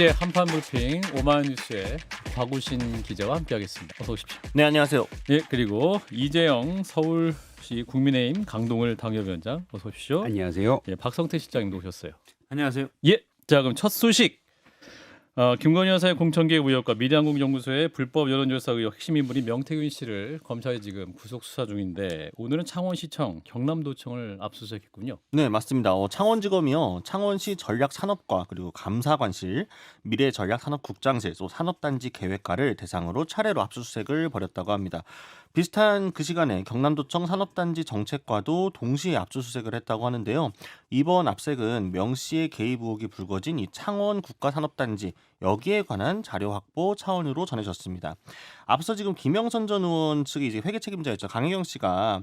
네, 한판 브리핑 오마이뉴스의 박우신 기자와 함께하겠습니다. 어서 오십시오. 네, 안녕하세요. 예, 그리고 이재영 서울시 국민의힘 강동을 당협위원장 어서 오십시오. 안녕하세요. 예, 박성태 실장님도 오셨어요. 안녕하세요. 예, 자 그럼 첫 소식. 김건희 여사의 공천계획 의혹과 미래한국연구소의 불법 여론조사 의혹 핵심 인물인 명태균 씨를 검찰이 지금 구속 수사 중인데 오늘은 창원시청, 경남도청을 압수수색했군요. 네, 맞습니다. 창원지검이요. 창원시 전략산업과 그리고 감사관실, 미래전략산업국장실, 또 산업단지 계획과를 대상으로 차례로 압수수색을 벌였다고 합니다. 비슷한 그 시간에 경남도청 산업단지 정책과도 동시에 압수수색을 했다고 하는데요. 이번 압색은 명 씨의 개입 의혹이 불거진 이 창원 국가산업단지 여기에 관한 자료 확보 차원으로 전해졌습니다. 앞서 지금 김영선 전 의원 측이 이제 회계 책임자였죠. 강혜경 씨가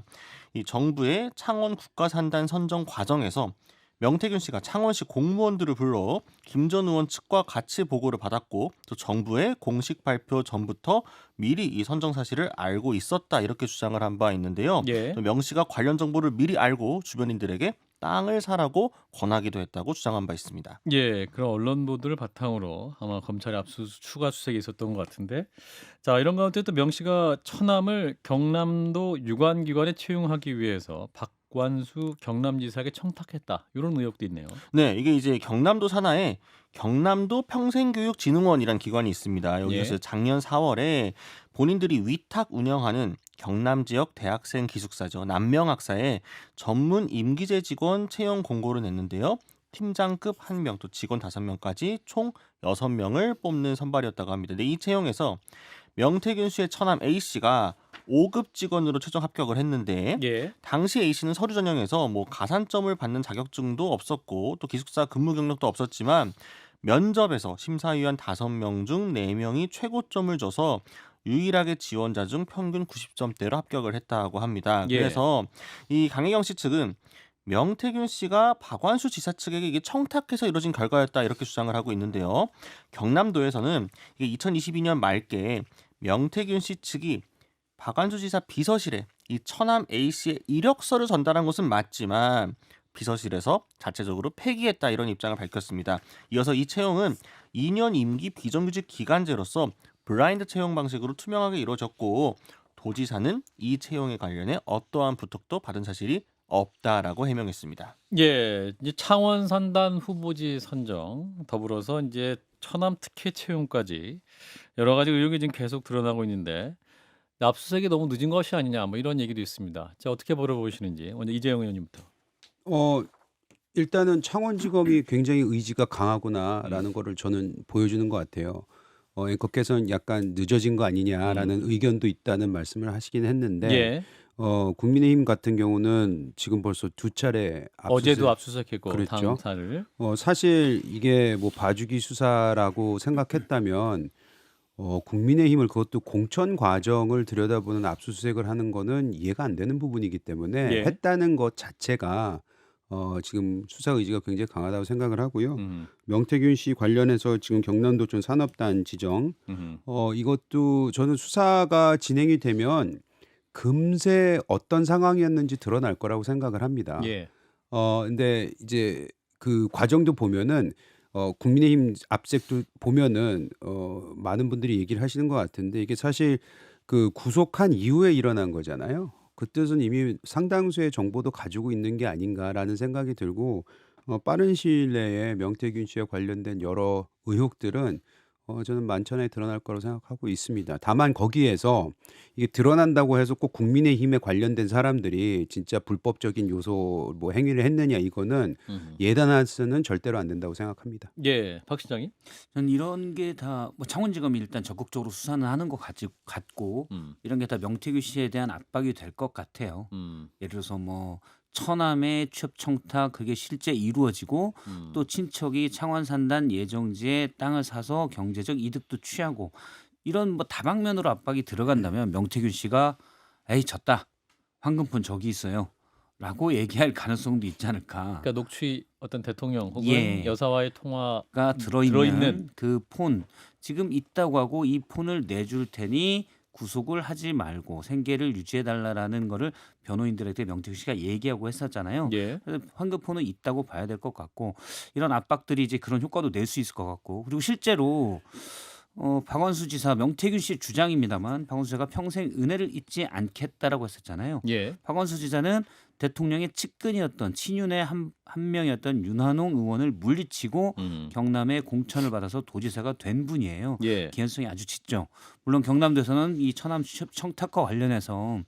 이 정부의 창원 국가산단 선정 과정에서 명태균 씨가 창원시 공무원들을 불러 김 전 의원 측과 같이 보고를 받았고 또 정부의 공식 발표 전부터 미리 이 선정 사실을 알고 있었다 이렇게 주장을 한 바 있는데요. 예. 또 명 씨가 관련 정보를 미리 알고 주변인들에게 땅을 사라고 권하기도 했다고 주장한 바 있습니다. 예, 그런 언론 보도를 바탕으로 아마 검찰의 추가 수색이 있었던 것 같은데, 자 이런 가운데 또 명 씨가 처남을 경남도 유관기관에 채용하기 위해서 박관수 경남지사에게 청탁했다 이런 의혹도 있네요. 네, 이게 이제 경남도 산하에 경남도 평생교육진흥원이라는 기관이 있습니다. 여기서 예. 작년 4월에 본인들이 위탁 운영하는 경남 지역 대학생 기숙사죠. 남명학사에 전문 임기제 직원 채용 공고를 냈는데요. 팀장급 1명, 또 직원 5명까지 총 6명을 뽑는 선발이었다고 합니다. 근데 이 채용에서 명태균 씨의 처남 A씨가 5급 직원으로 최종 합격을 했는데 예. 당시 A씨는 서류 전형에서 뭐 가산점을 받는 자격증도 없었고 또 기숙사 근무 경력도 없었지만 면접에서 심사위원 5명 중 4명이 최고점을 줘서 유일하게 지원자 중 평균 90점대로 합격을 했다고 합니다. 예. 그래서 이 강혜경 씨 측은 명태균 씨가 박완수 지사 측에게 이게 청탁해서 이뤄진 결과였다 이렇게 주장을 하고 있는데요. 경남도에서는 이게 2022년 말께 명태균 씨 측이 박완수 지사 비서실에 이 처남 A씨의 이력서를 전달한 것은 맞지만 비서실에서 자체적으로 폐기했다 이런 입장을 밝혔습니다. 이어서 이 채용은 2년 임기 비정규직 기간제로서 블라인드 채용 방식으로 투명하게 이루어졌고 도지사는 이 채용에 관련해 어떠한 부탁도 받은 사실이 없다라고 해명했습니다. 예, 이제 창원 산단 후보지 선정 더불어서 이제 처남 특혜 채용까지 여러 가지 의혹이 지금 계속 드러나고 있는데 압수수색이 너무 늦은 것이 아니냐 뭐 이런 얘기도 있습니다. 자 어떻게 보시는지 먼저 이재영 의원님부터. 어 일단은 창원지검이 굉장히 의지가 음. 강하구나라는 거를 저는 보여주는 것 같아요. 앵커께서는 약간 늦어진 거 아니냐라는 의견도 있다는 말씀을 하시긴 했는데 예, 국민의힘 같은 경우는 지금 벌써 2차례 어제도 압수수색. 압수수색했고 그랬죠. 당사를. 사실 이게 뭐 봐주기 수사라고 생각했다면 국민의힘을 그것도 공천 과정을 들여다보는 압수수색을 하는 거는 이해가 안 되는 부분이기 때문에 예. 했다는 것 자체가 지금 수사 의지가 굉장히 강하다고 생각을 하고요. 음, 명태균 씨 관련해서 지금 경남도청 산업단 지정 음, 이것도 저는 수사가 진행이 되면 금세 어떤 상황이었는지 드러날 거라고 생각을 합니다. 예, 근데 이제 그 과정도 보면은 국민의힘 압색도 보면은 많은 분들이 얘기를 하시는 것 같은데 이게 사실 그 구속한 이후에 일어난 거잖아요. 그 뜻은 이미 상당수의 정보도 가지고 있는 게 아닌가라는 생각이 들고 빠른 시일 내에 명태균 씨와 관련된 여러 의혹들은 저는 만천하에 드러날 거라고 생각하고 있습니다. 다만 거기에서 이게 드러난다고 해서 꼭 국민의힘에 관련된 사람들이 진짜 불법적인 요소 뭐 행위를 했느냐 이거는 예단해서는 절대로 안 된다고 생각합니다. 예, 박 시장님. 저는 이런 게 다 뭐 창원지검이 일단 적극적으로 수사는 하는 것 같고 이런 게 다 명태규 씨에 대한 압박이 될 것 같아요. 예를 들어서 뭐 처남의 취업 청탁 그게 실제 이루어지고 또 친척이 창원 산단 예정지에 땅을 사서 경제적 이득도 취하고 이런 뭐 다방면으로 압박이 들어간다면 명태균 씨가 에이 졌다 황금폰 저기 있어요라고 얘기할 가능성도 있지 않을까. 그러니까 녹취 어떤 대통령 혹은 예. 여사와의 통화 가 들어있는. 들어있는 그 폰 지금 있다고 하고 이 폰을 내줄 테니 구속을 하지 말고 생계를 유지해달라는 거를 변호인들한테 명태균 씨가 얘기하고 했었잖아요. 예. 그래서 환급호는 있다고 봐야 될 것 같고 이런 압박들이 이제 그런 효과도 낼 수 있을 것 같고 그리고 실제로 박원순 지사 명태균 씨의 주장입니다만 박원순 지사가 평생 은혜를 잊지 않겠다라고 했었잖아요. 예. 박원순 지사는 대통령의 측근이었던 친윤의 한 명이었던 윤한홍 의원을 물리치고 경남에 공천을 받아서 도지사가 된 분이에요. 예. 기현성이 아주 짙죠. 물론 경남도에서는 이 천암 청탁과 관련해서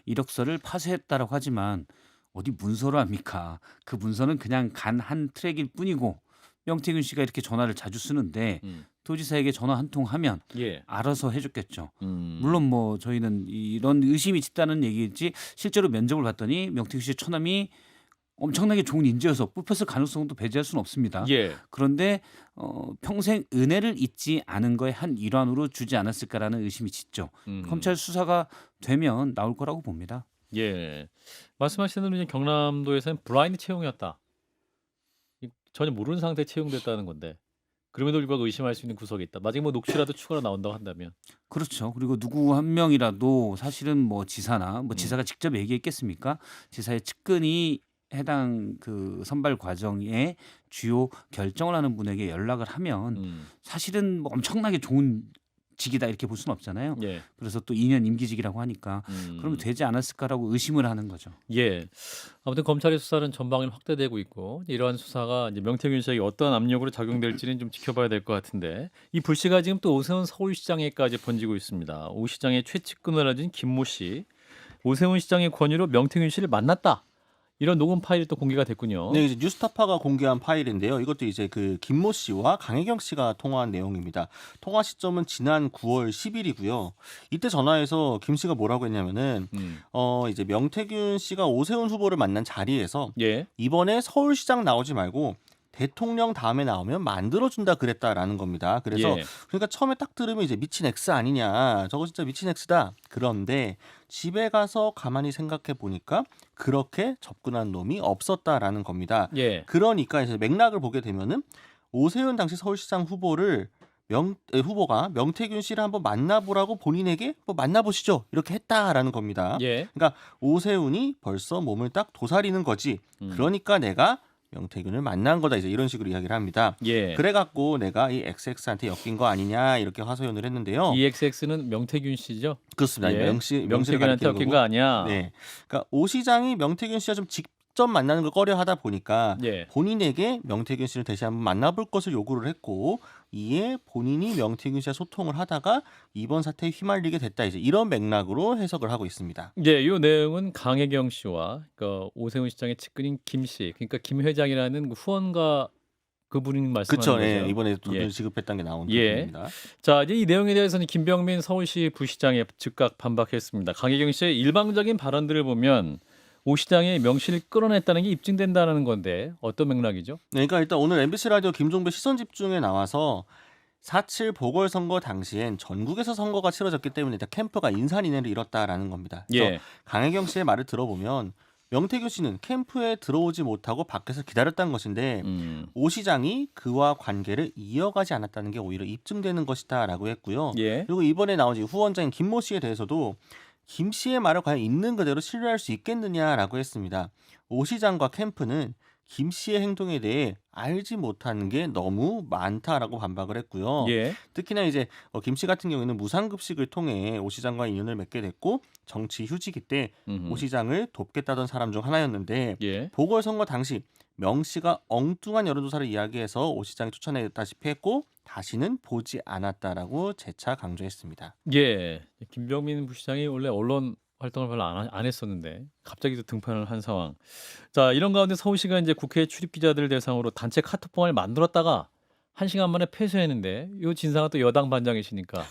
이력서를 파쇄했다라고 하지만 어디 문서로 합니까? 그 문서는 그냥 간 한 트랙일 뿐이고 명태균 씨가 이렇게 전화를 자주 쓰는데 도지사에게 전화 한 통 하면 예. 알아서 해줬겠죠. 물론 뭐 저희는 이런 의심이 짙다는 얘기지 실제로 면접을 봤더니 명태균 씨의 처남이 엄청나게 좋은 인재여서 뽑혔을 가능성도 배제할 수는 없습니다. 예. 그런데 평생 은혜를 잊지 않은 거의 한 일환으로 주지 않았을까라는 의심이 짙죠. 검찰 수사가 되면 나올 거라고 봅니다. 예. 말씀하신 대로 이제 경남도에서는 블라인드 채용이었다. 전혀 모르는 상태에 채용됐다는 건데 그럼에도 불구하고 의심할 수 있는 구석이 있다. 나중에 뭐 녹취라도 추가로 나온다고 한다면. 그렇죠. 그리고 누구 한 명이라도 사실은 뭐 지사나 뭐 지사가 직접 얘기했겠습니까? 지사의 측근이 해당 그 선발 과정에 주요 결정을 하는 분에게 연락을 하면 사실은 뭐 엄청나게 좋은 직이다 이렇게 볼 수는 없잖아요. 예. 그래서 또 2년 임기직이라고 하니까 그러면 되지 않았을까라고 의심을 하는 거죠. 예. 아무튼 검찰의 수사는 전방위로 확대되고 있고 이러한 수사가 이제 명태균 씨에게 어떤 압력으로 작용될지는 좀 지켜봐야 될 것 같은데 이 불씨가 지금 또 오세훈 서울시장에까지 번지고 있습니다. 오 시장의 최측근을 하진 김모 씨, 오세훈 시장의 권유로 명태균 씨를 만났다. 이런 녹음 파일이 또 공개가 됐군요. 네, 이제 뉴스타파가 공개한 파일인데요. 이것도 이제 그 김모 씨와 강혜경 씨가 통화한 내용입니다. 통화 시점은 지난 9월 10일이고요. 이때 전화해서 김 씨가 뭐라고 했냐면은 이제 명태균 씨가 오세훈 후보를 만난 자리에서 예. 이번에 서울시장 나오지 말고 대통령 다음에 나오면 만들어준다 그랬다라는 겁니다. 그래서 예. 그러니까 처음에 딱 들으면 이제 미친 X 아니냐. 저거 진짜 미친 X다. 그런데 집에 가서 가만히 생각해 보니까 그렇게 접근한 놈이 없었다라는 겁니다. 예. 그러니까 이제 맥락을 보게 되면은 오세훈 당시 서울시장 후보가 명태균 씨를 한번 만나보라고 본인에게 뭐 만나보시죠 이렇게 했다라는 겁니다. 예. 그러니까 오세훈이 벌써 몸을 딱 도사리는 거지. 그러니까 내가 명태균을 만난 거다 이제 이런 식으로 이야기를 합니다. 예. 그래갖고 내가 이 XX한테 엮인 거 아니냐 이렇게 하소연을 했는데요. EXX는 명태균 씨죠? 그렇습니다. 예. 명씨를 명태균한테 가리키는 엮인 거고. 거 아니야? 네, 그러니까 오 시장이 명태균 씨와 좀 직접 만나는 걸 꺼려하다 보니까 예. 본인에게 명태균 씨를 다시 한번 만나볼 것을 요구를 했고 이에 본인이 명태균 씨와 소통을 하다가 이번 사태에 휘말리게 됐다 이제 이런 맥락으로 해석을 하고 있습니다. 예, 이 내용은 강혜경 씨와 그러니까 오세훈 시장의 측근인 김 씨, 그러니까 김 회장이라는 그 후원가 그분이 말씀하는 그렇죠. 거죠. 예, 이번에 돈을 예. 지급했다는 게 나온 예. 부분입니다. 자, 이제 이 내용에 대해서는 김병민 서울시 부시장이 즉각 반박했습니다. 강혜경 씨의 일방적인 발언들을 보면 오 시장의 명시를 끌어냈다는 게 입증된다는 건데 어떤 맥락이죠? 네, 그러니까 일단 오늘 MBC 라디오 김종배 시선집중에 나와서 4.7 보궐선거 당시엔 전국에서 선거가 치러졌기 때문에 일단 캠프가 인산인해를 잃었다라는 겁니다. 그래서 예. 강혜경 씨의 말을 들어보면 명태균 씨는 캠프에 들어오지 못하고 밖에서 기다렸다는 것인데 오 시장이 그와 관계를 이어가지 않았다는 게 오히려 입증되는 것이다라고 했고요. 예. 그리고 이번에 나온 후원자인 김모 씨에 대해서도 김 씨의 말을 과연 있는 그대로 신뢰할 수 있겠느냐라고 했습니다. 오 시장과 캠프는 김 씨의 행동에 대해 알지 못하는 게 너무 많다라고 반박을 했고요. 예. 특히나 이제 김 씨 같은 경우에는 무상급식을 통해 오 시장과 인연을 맺게 됐고 정치 휴직이 때 오 시장을 돕겠다던 사람 중 하나였는데 예. 보궐선거 당시 명 씨가 엉뚱한 여론조사를 이야기해서 오 시장이 추천했다시피 했고 다시는 보지 않았다라고 재차 강조했습니다. 예. 김병민 부시장이 원래 언론 활동을 별로 안 했었는데 갑자기 또 등판을 한 상황. 자, 이런 가운데 서울시가 이제 국회 출입 기자들 대상으로 단체 카톡방을 만들었다가 1시간 만에 폐쇄했는데 이 진상은 또 여당 반장이시니까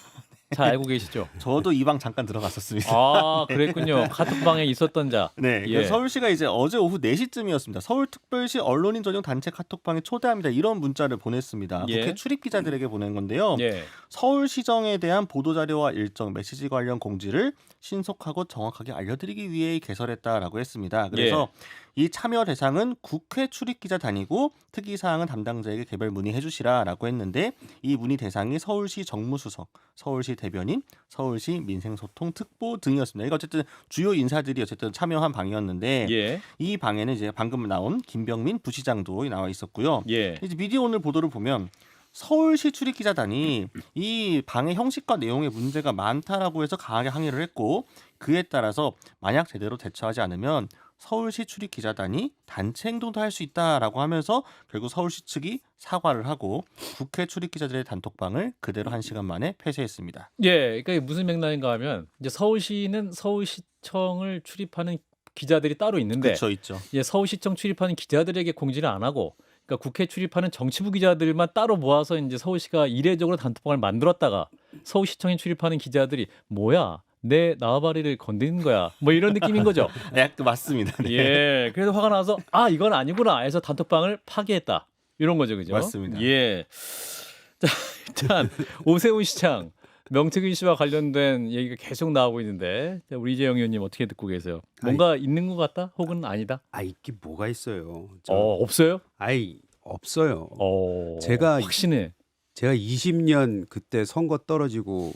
잘 알고 계시죠? 저도 이 방 잠깐 들어갔었습니다. 아, 그랬군요. 카톡방에 있었던 자. 네, 예. 서울시가 이제 어제 오후 4시쯤이었습니다. 서울특별시 언론인 전용 단체 카톡방에 초대합니다. 이런 문자를 보냈습니다. 예. 국회 출입 기자들에게 보낸 건데요. 예. 서울시정에 대한 보도자료와 일정, 메시지 관련 공지를 신속하고 정확하게 알려드리기 위해 개설했다라고 했습니다. 그래서 이 참여 대상은 국회 출입기자단이고 특이사항은 담당자에게 개별 문의해 주시라라고 했는데 이 문의 대상이 서울시 정무수석, 서울시 대변인, 서울시 민생소통 특보 등이었습니다. 이거 어쨌든 주요 인사들이 어쨌든 참여한 방이었는데 예. 이 방에는 이제 방금 나온 김병민 부시장도 나와 있었고요. 예. 이제 미디어 오늘 보도를 보면 서울시 출입기자단이 이 방의 형식과 내용에 문제가 많다라고 해서 강하게 항의를 했고 그에 따라서 만약 제대로 대처하지 않으면 서울시 출입기자단이 단체 행동도 할 수 있다라고 하면서 결국 서울시 측이 사과를 하고 국회 출입기자들의 단톡방을 그대로 1시간 만에 폐쇄했습니다. 예. 그러니까 이게 무슨 맥락인가 하면 이제 서울시는 서울시청을 출입하는 기자들이 따로 있는데 그렇죠, 있죠. 예, 서울시청 출입하는 기자들에게 공지를 안 하고 그러니까 국회 출입하는 정치부 기자들만 따로 모아서 이제 서울시가 이례적으로 단톡방을 만들었다가 서울시청에 출입하는 기자들이 뭐야? 내 나와바리를 건드리는 거야. 뭐 이런 느낌인 거죠. 네, 맞습니다. 네. 예. 그래서 화가 나서 아, 이건 아니구나 해서 단톡방을 파괴했다. 이런 거죠. 그죠? 맞습니다. 예. 자, 일단 오세훈 시장 명태균 씨와 관련된 얘기가 계속 나오고 있는데 자, 우리 이재영 의원님 어떻게 듣고 계세요? 뭔가 있는 것 같다? 혹은 아니다? 있긴 뭐가 있어요. 없어요? 없어요. 제가 제가 확신해. 제가 20년 그때 선거 떨어지고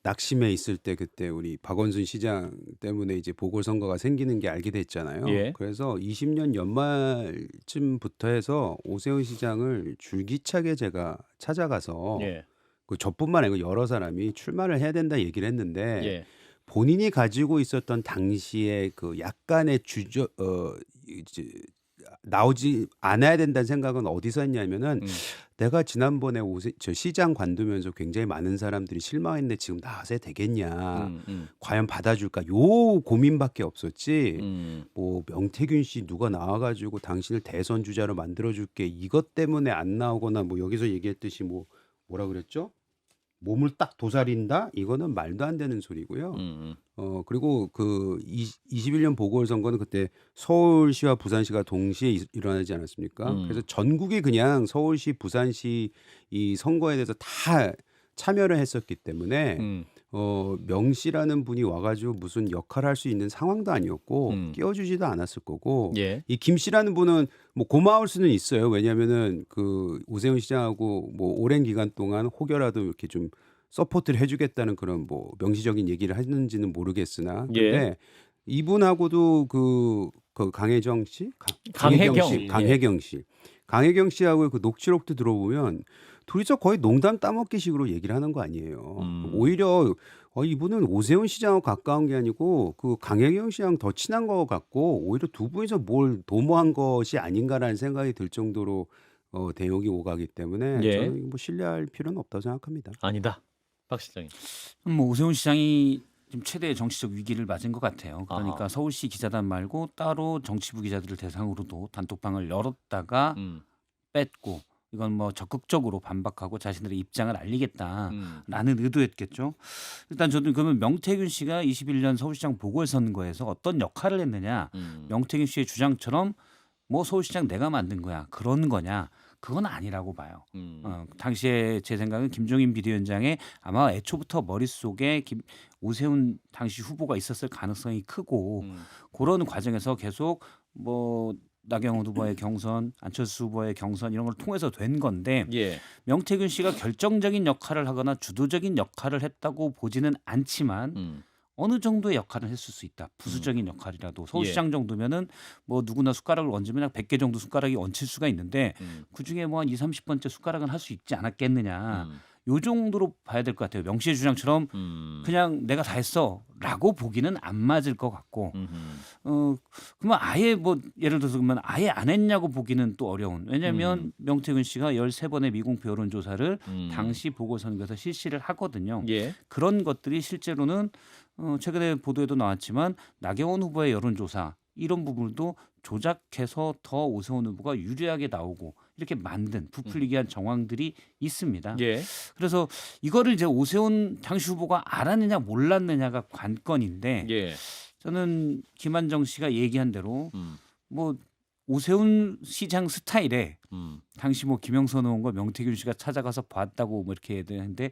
낙심해 있을 때 그때 우리 박원순 시장 때문에 이제 보궐선거가 생기는 게 알게 됐잖아요. 예. 그래서 20년 연말쯤부터 해서 오세훈 시장을 줄기차게 제가 찾아가서 예. 그 저뿐만 아니고 여러 사람이 출마를 해야 된다 얘기를 했는데 예. 본인이 가지고 있었던 당시에 그 약간의 이제 나오지 않아야 된다는 생각은 어디서 했냐면은 내가 지난번에 저 시장 관두면서 굉장히 많은 사람들이 실망했는데 지금 나와서 되겠냐, 과연 받아줄까, 요 고민밖에 없었지. 뭐 명태균 씨 누가 나와가지고 당신을 대선 주자로 만들어줄게 이것 때문에 안 나오거나 뭐 여기서 얘기했듯이 뭐라 그랬죠? 몸을 딱 도사린다? 이거는 말도 안 되는 소리고요. 그리고 그 21년 보궐선거는 그때 서울시와 부산시가 동시에 일어나지 않았습니까? 그래서 전국이 그냥 서울시, 부산시 이 선거에 대해서 다 참여를 했었기 때문에 명씨라는 분이 와가지고 무슨 역할을 할 수 있는 상황도 아니었고 끼워주지도 않았을 거고 예. 이 김씨라는 분은 뭐 고마울 수는 있어요. 왜냐하면은 그 오세훈 시장하고 뭐 오랜 기간 동안 혹여라도 이렇게 좀 서포트를 해주겠다는 그런 뭐 명시적인 얘기를 했는지는 모르겠으나 근데 예. 이분하고도 그 강혜정 씨, 강혜경. 강혜경 씨하고 그 녹취록도 들어보면 둘이서 거의 농담 따먹기식으로 얘기를 하는 거 아니에요. 오히려 이분은 오세훈 시장하고 가까운 게 아니고 그 강혜경 씨랑 더 친한 것 같고 오히려 두 분이서 뭘 도모한 것이 아닌가라는 생각이 들 정도로 대역이 오가기 때문에 예. 저는 뭐 신뢰할 필요는 없다고 생각합니다. 아니다. 박 시장님. 뭐 오세훈 시장이 지금 최대의 정치적 위기를 맞은 것 같아요. 그러니까 아하. 서울시 기자단 말고 따로 정치부 기자들을 대상으로도 단톡방을 열었다가 뺐고 이건 뭐 적극적으로 반박하고 자신들의 입장을 알리겠다라는 의도였겠죠. 일단 저도 그러면 명태균 씨가 21년 서울시장 보궐선거에서 어떤 역할을 했느냐, 명태균 씨의 주장처럼 뭐 서울시장 내가 만든 거야 그런 거냐, 그건 아니라고 봐요. 당시에 제 생각은 김종인 비대위원장의 아마 애초부터 머릿속에 오세훈 당시 후보가 있었을 가능성이 크고 그런 과정에서 계속 뭐 나경원 후보의 경선, 안철수 후보의 경선 이런 걸 통해서 된 건데 예. 명태균 씨가 결정적인 역할을 하거나 주도적인 역할을 했다고 보지는 않지만 어느 정도의 역할을 했을 수 있다. 부수적인 역할이라도 서울시장 정도면은 뭐 누구나 숟가락을 얹으면 한 100개 정도 숟가락이 얹힐 수가 있는데 그중에 뭐 한 20, 30번째 숟가락은 할 수 있지 않았겠느냐. 요 정도로 봐야 될 것 같아요. 명 씨의 주장처럼 그냥 내가 다 했어라고 보기는 안 맞을 것 같고, 그러면 아예 뭐 예를 들어서 그러면 아예 안 했냐고 보기는 또 어려운. 왜냐하면 명태균 씨가 13번의 미공표 여론조사를 당시 보궐선거에서 실시를 하거든요. 예. 그런 것들이 실제로는 최근에 보도에도 나왔지만 나경원 후보의 여론조사 이런 부분도 조작해서 더 오세훈 후보가 유리하게 나오고 이렇게 만든 부풀리게 한 정황들이 있습니다. 예. 그래서 이거를 이제 오세훈 당시 후보가 알았느냐 몰랐느냐가 관건인데 예. 저는 김한정 씨가 얘기한 대로 뭐 오세훈 시장 스타일에 당시 뭐 김영선 의원과 명태균 씨가 찾아가서 봤다고 뭐 이렇게 얘기하는데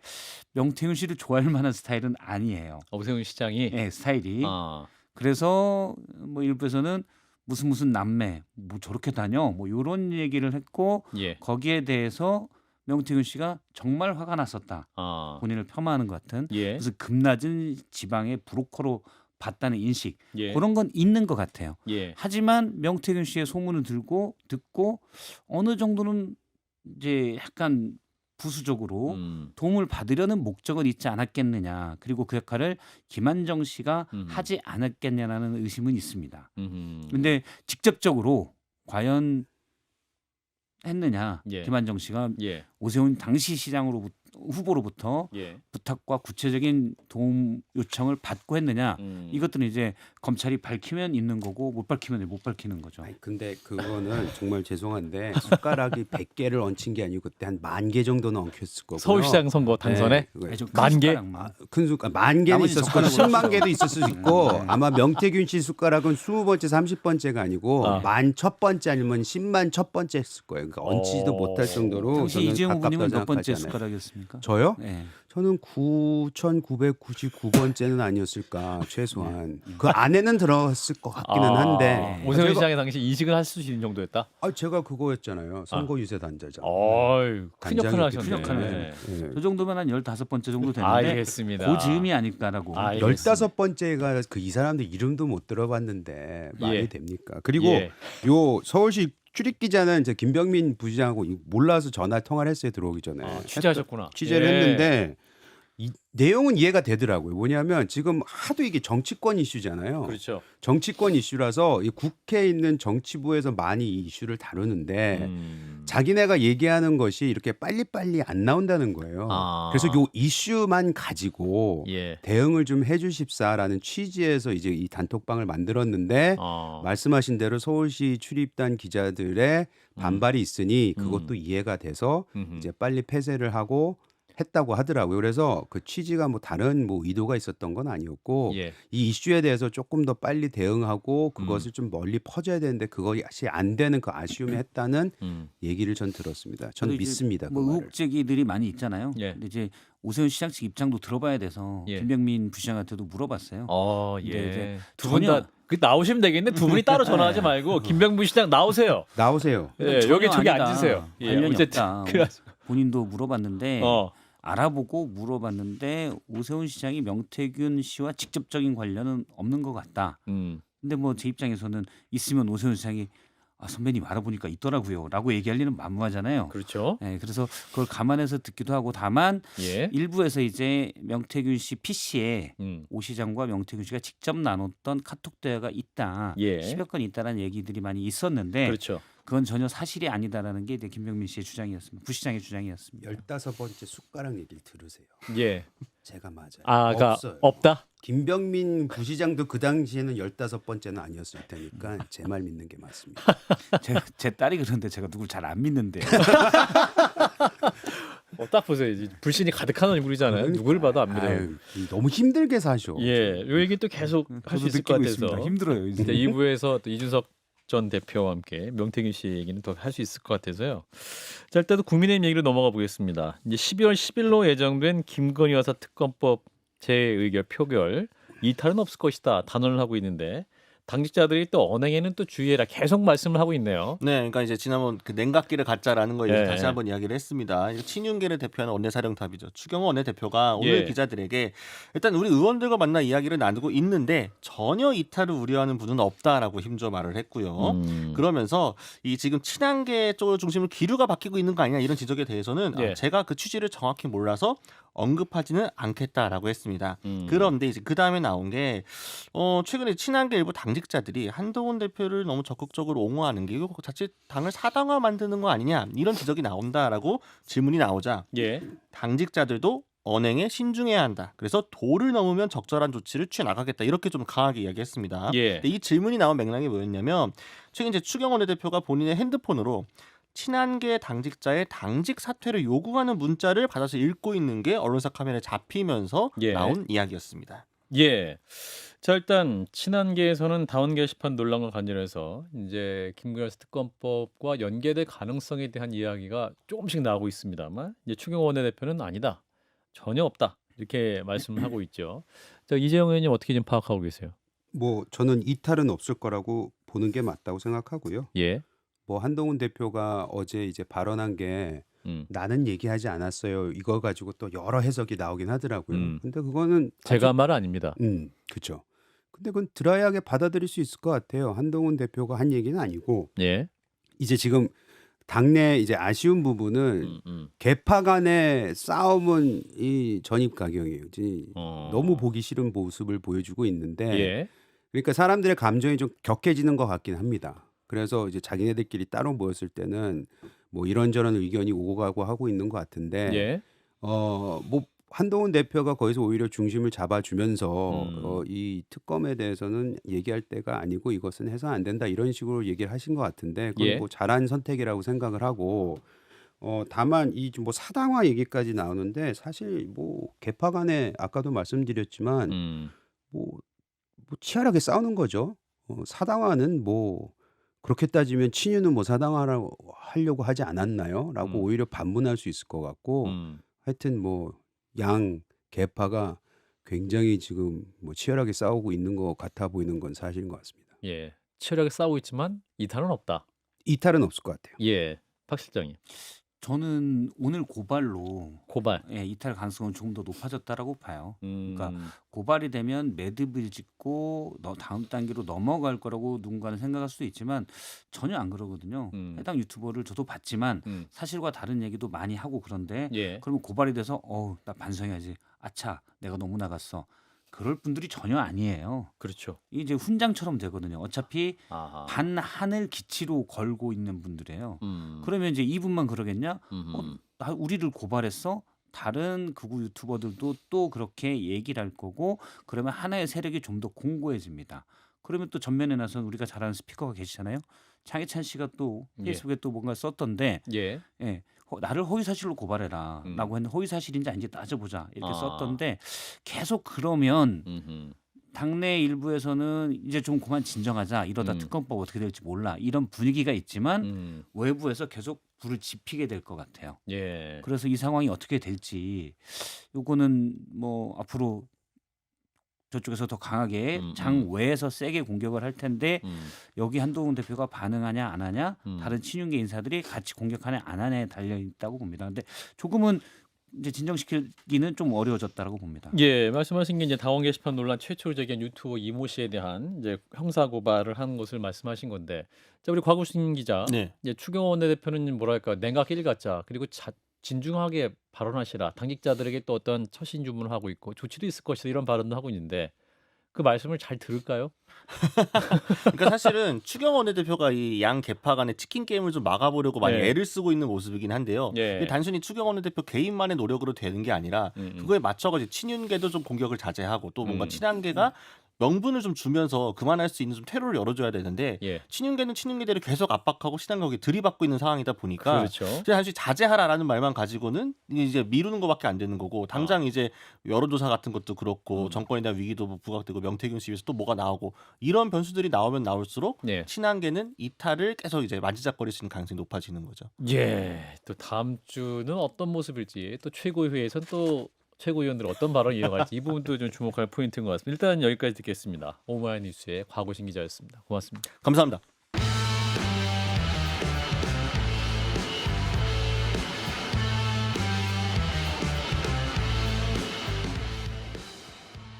명태균 씨를 좋아할 만한 스타일은 아니에요. 오세훈 시장이. 네, 스타일이. 아. 그래서 뭐 일부에서는 무슨 남매 뭐 저렇게 다녀 뭐 이런 얘기를 했고 예. 거기에 대해서 명태균 씨가 정말 화가 났었다. 아. 본인을 폄하하는 것 같은 예. 그래서 급낮은 지방의 브로커로 봤다는 인식 예. 그런 건 있는 것 같아요. 예. 하지만 명태균 씨의 소문을 듣고 어느 정도는 이제 약간 부수적으로 도움을 받으려는 목적은 있지 않았겠느냐. 그리고 그 역할을 김한정 씨가 하지 않았겠냐라는 의심은 있습니다. 근데 직접적으로 과연 했느냐. 예. 김한정 씨가 예. 오세훈 당시 후보로부터 예. 부탁과 구체적인 도움 요청을 받고 했느냐. 이것들은 이제 검찰이 밝히면 있는 거고 못 밝히면 못 밝히는 거죠. 아니, 근데 그거는 정말 죄송한데 숟가락이 100개를 얹힌 게 아니고 그때 한 10,000개 정도는 얹혔을 거고요. 서울시장 선거 당선에 그거 아니, 좀 만 큰 개? 숟가락만. 큰 숟가락 10,000개는 나머지 있었을 거고 젓가락으로 10만 개도 있을 수 있고 네. 아마 명태균 씨 숟가락은 20번째 30번째가 아니고 아. 10,000번째 아니면 10만 첫 번째 했을 거예요. 그러니까 얹지도 못할 정도로 당시 저는 이재용 후보님은 가깝다고 몇 번째 생각하지 않아요. 숟가락이었습니까? 저요? 네. 저는 9,999번째는 아니었을까 최소한 그 안에는 들어갔을 것 같기는 한데 오세훈 제가- 시장이 당시 이직을 할 수 있는 정도였다. 제가 그거였잖아요. 선거 유세 단자장. 어이, 큰 역할을 단장이 하셨네. 큰 역할을 예. 저 정도면 한 15번째 정도 되는데 알겠습니다. 그 즈음이 아닐까라고. 알겠습니다. 15번째가 그 이 사람들 이름도 못 들어봤는데 말이 예. 됩니까? 그리고 예. 요 서울시 출입 기자는 이제 김병민 부시장하고 몰라서 전화 통화를 했어요. 들어오기 전에. 취재하셨구나. 취재를 예. 했는데 이 내용은 이해가 되더라고요. 뭐냐면 지금 하도 이게 정치권 이슈잖아요. 그렇죠. 정치권 이슈라서 이 국회에 있는 정치부에서 많이 이 이슈를 다루는데 자기네가 얘기하는 것이 이렇게 빨리빨리 안 나온다는 거예요. 아. 그래서 요 이슈만 가지고 예. 대응을 좀 해주십사라는 취지에서 이제 이 단톡방을 만들었는데 말씀하신 대로 서울시 출입단 기자들의 반발이 있으니 그것도 이해가 돼서 이제 빨리 폐쇄를 하고 했다고 하더라고요. 그래서 그 취지가 뭐 다른 뭐 의도가 있었던 건 아니었고 예. 이 이슈에 대해서 조금 더 빨리 대응하고 그것을 좀 멀리 퍼져야 되는데 그것이 안 되는 그 아쉬움에 했다는 얘기를 전 들었습니다. 저는 그리고 이제 믿습니다. 뭐 그 말을. 의혹 제기들이 많이 있잖아요. 예. 근데 이제 오세훈 시장 측 입장도 들어봐야 돼서 예. 김병민 부시장한테도 물어봤어요. 예. 근데 이제 두 분 전혀- 다 나오시면 되겠네. 두 분이 따로 전화하지 말고 김병문 시장 나오세요. 나오세요. 예, 전혀 여기 저기 아니다. 앉으세요. 관련이 어쨌든 없다. 그래가지고 본인도 물어봤는데 어. 알아보고 물어봤는데 오세훈 시장이 명태균 씨와 직접적인 관련은 없는 것 같다. 근데 뭐 제 입장에서는 있으면 오세훈 시장이 선배님 알아보니까 있더라고요라고 얘기할 리는 만무하잖아요. 그렇죠. 네, 그래서 그걸 감안해서 듣기도 하고 다만 예. 일부에서 이제 명태균 씨 PC에 음. 오 시장과 명태균 씨가 직접 나눴던 카톡 대화가 있다. 예. 10여 건 있다라는 얘기들이 많이 있었는데 그렇죠. 그건 전혀 사실이 아니다라는 게 이제 김병민 씨의 주장이었습니다. 부시장의 주장이었습니다. 15번째 숟가락 얘기를 들으세요. 예. 제가 맞아요. 그러니까 없어요. 없다. 김병민 부시장도 그 당시에는 15번째는 아니었을 테니까 제 말 믿는 게 맞습니다. 제 딸이 그런데 제가 누굴 잘 안 믿는데 딱 보세요. 이제 불신이 가득한 얼굴이잖아요. 누구를 봐도 안 믿어요. 아유, 너무 힘들게 사셔. 예, 요 얘기 또 계속 할 수 있을 것 같아서 힘들어요. 이제 2부에서 또 이준석 전 대표와 함께 명태균 씨 얘기는 더 할 수 있을 것 같아서요. 자, 일단 국민의힘 얘기로 넘어가 보겠습니다. 이제 12월 10일로 예정된 김건희 여사 특검법 재의결 표결 이탈은 없을 것이다 단언을 하고 있는데 당직자들이 또 언행에는 또 주의해라 계속 말씀을 하고 있네요. 네, 그러니까 이제 지난번 그 냉각기를 갖자라는 거 이제 예. 다시 한번 이야기를 했습니다. 이거 친윤계를 대표하는 원내사령탑이죠. 추경호 원내대표가 오늘 예. 기자들에게 일단 우리 의원들과 만나 이야기를 나누고 있는데 전혀 이탈을 우려하는 분은 없다라고 힘줘 말을 했고요. 그러면서 이 지금 친한계 쪽을 중심으로 기류가 바뀌고 있는 거 아니냐 이런 지적에 대해서는 예. 제가 그 취지를 정확히 몰라서 언급하지는 않겠다라고 했습니다. 그런데 이제 그 다음에 나온 게 최근에 친한계 일부 당직자들이 한동훈 대표를 너무 적극적으로 옹호하는 게 이거 자칫 당을 사당화 만드는 거 아니냐 이런 지적이 나온다라고 질문이 나오자 예. 당직자들도 언행에 신중해야 한다. 그래서 도를 넘으면 적절한 조치를 취해 나가겠다. 이렇게 좀 강하게 이야기했습니다. 예. 근데 이 질문이 나온 맥락이 뭐였냐면 최근 이제 추경호 원내대표가 본인의 핸드폰으로 친한계 당직자의 당직 사퇴를 요구하는 문자를 받아서 읽고 있는 게 언론사 카메라에 잡히면서 예. 나온 이야기였습니다. 예. 자, 일단 친한계에서는 다원 게시판 논란과 관련해서 이제 김건희 여사 특검법과 연계될 가능성에 대한 이야기가 조금씩 나오고 있습니다만 이제 추경호 원내대표는 아니다. 전혀 없다. 이렇게 말씀을 하고 있죠. 자, 이재용 의원님 어떻게 좀 파악하고 계세요? 뭐 저는 이탈은 없을 거라고 보는 게 맞다고 생각하고요. 예. 뭐 한동훈 대표가 어제 이제 발언한 게 나는 얘기하지 않았어요. 이거 가지고 또 여러 해석이 나오긴 하더라고요. 근데 그거는 제가 한 말은 아닙니다. 그렇죠. 근데 그건 드라이하게 받아들일 수 있을 것 같아요. 한동훈 대표가 한 얘기는 아니고 예. 이제 지금 당내 이제 아쉬운 부분은 계파 간의 싸움은 이 전입가경이에요. 너무 보기 싫은 모습을 보여주고 있는데 예. 그러니까 사람들의 감정이 좀 격해지는 것 같긴 합니다. 그래서 이제 자기네들끼리 따로 모였을 때는 뭐 이런저런 의견이 오고 가고 하고 있는 것 같은데 예. 뭐 한동훈 대표가 거기서 오히려 중심을 잡아주면서 이 특검에 대해서는 얘기할 때가 아니고 이것은 해서 안 된다 이런 식으로 얘기를 하신 것 같은데 그건 예. 뭐 잘한 선택이라고 생각을 하고 다만 이 뭐 사당화 얘기까지 나오는데 사실 뭐 계파 간에 아까도 말씀드렸지만 뭐 치열하게 싸우는 거죠. 사당화는 뭐 그렇게 따지면 친윤은 뭐 사당화라고 하려고 하지 않았나요? 라고 오히려 반문할 수 있을 것 같고 하여튼 뭐 양 계파가 굉장히 지금 뭐 치열하게 싸우고 있는 것 같아 보이는 건 사실인 것 같습니다. 예. 치열하게 싸우고 있지만 이탈은 없다. 이탈은 없을 것 같아요. 예. 박 실장님. 저는 오늘 고발로 고발. 이탈 가능성은 조금 더 높아졌다라고 봐요. 그러니까 음. 고발이 되면 매듭을 짓고 다음 단계로 넘어갈 거라고 누군가는 생각할 수도 있지만 전혀 안 그러거든요. 해당 유튜버를 저도 봤지만 사실과 다른 얘기도 많이 하고 그런데 예. 그러면 고발이 돼서 나 반성해야지. 아차, 내가 너무 나갔어. 그럴 분들이 전혀 아니에요. 그렇죠. 이제 훈장처럼 되거든요. 어차피 아하. 반한을 기치로 걸고 있는 분들이에요. 음. 그러면 이제 이분만 그러겠냐? 음흠. 우리를 고발했어? 다른 극우 유튜버들도 또 그렇게 얘기를 할 거고 그러면 하나의 세력이 좀 더 공고해집니다. 그러면 또 전면에 나선 우리가 잘 아는 스피커가 계시잖아요. 장해찬 씨가 또 예. 페이스북에 또 뭔가 썼던데 예. 나를 허위사실로 고발해라 라고 했는데 허위사실인지 아닌지 따져보자 이렇게 썼던데 계속 그러면 당내 일부에서는 이제 좀 그만 진정하자 이러다 특검법 어떻게 될지 몰라 이런 분위기가 있지만 외부에서 계속 불을 지피게 될 것 같아요. 예. 그래서 이 상황이 어떻게 될지 요거는 뭐 앞으로 저쪽에서 더 강하게 장외에서 세게 공격을 할 텐데 여기 한동훈 대표가 반응하냐 안 하냐 다른 친윤계 인사들이 같이 공격하냐 안 하냐에 달려 있다고 봅니다. 근데 조금은 이제 진정시키기는 좀 어려워졌다라고 봅니다. 예, 말씀하신 게 이제 당원 게시판 논란 최초로 제기한 유튜버 이모 씨에 대한 이제 형사 고발을 한 것을 말씀하신 건데, 자 우리 곽우신 기자, 네. 이제 추경호 원내대표는 뭐랄까 냉각 일가자 그리고 진중하게 발언하시라 당직자들에게 또 어떤 처신 주문을 하고 있고 조치도 있을 것이다 이런 발언도 하고 있는데 그 말씀을 잘 들을까요? 그러니까 사실은 추경호 원내대표가 이 양 계파 간의 치킨 게임을 좀 막아보려고 많이 예. 애를 쓰고 있는 모습이긴 한데요. 예. 이게 단순히 추경호 원내대표 개인만의 노력으로 되는 게 아니라 그거에 맞춰가지고 친윤계도 좀 공격을 자제하고 또 뭔가 친한계가 명분을 좀 주면서 그만할 수 있는 좀 퇴로를 열어줘야 되는데 예. 친윤계는 친윤계대로 계속 압박하고 친한계 들이받고 있는 상황이다 보니까 그렇죠. 그냥 단순히 자제하라라는 말만 가지고는 이제 미루는 것밖에 안 되는 거고 당장 이제 여론조사 같은 것도 그렇고 정권에 대한 위기도 뭐 부각되고 명태균 씨 위해서 또 뭐가 나오고 이런 변수들이 나오면 나올수록 예. 친한계는 이탈을 계속 이제 만지작거릴 수 있는 가능성이 높아지는 거죠. 예. 또 다음 주는 어떤 모습일지 또 최고위에서는 또 최고위원들 어떤 발언을 이어갈지 이 부분도 좀 주목할 포인트인 것 같습니다. 일단 여기까지 듣겠습니다. 오마이뉴스의 곽우신 기자였습니다. 고맙습니다. 감사합니다.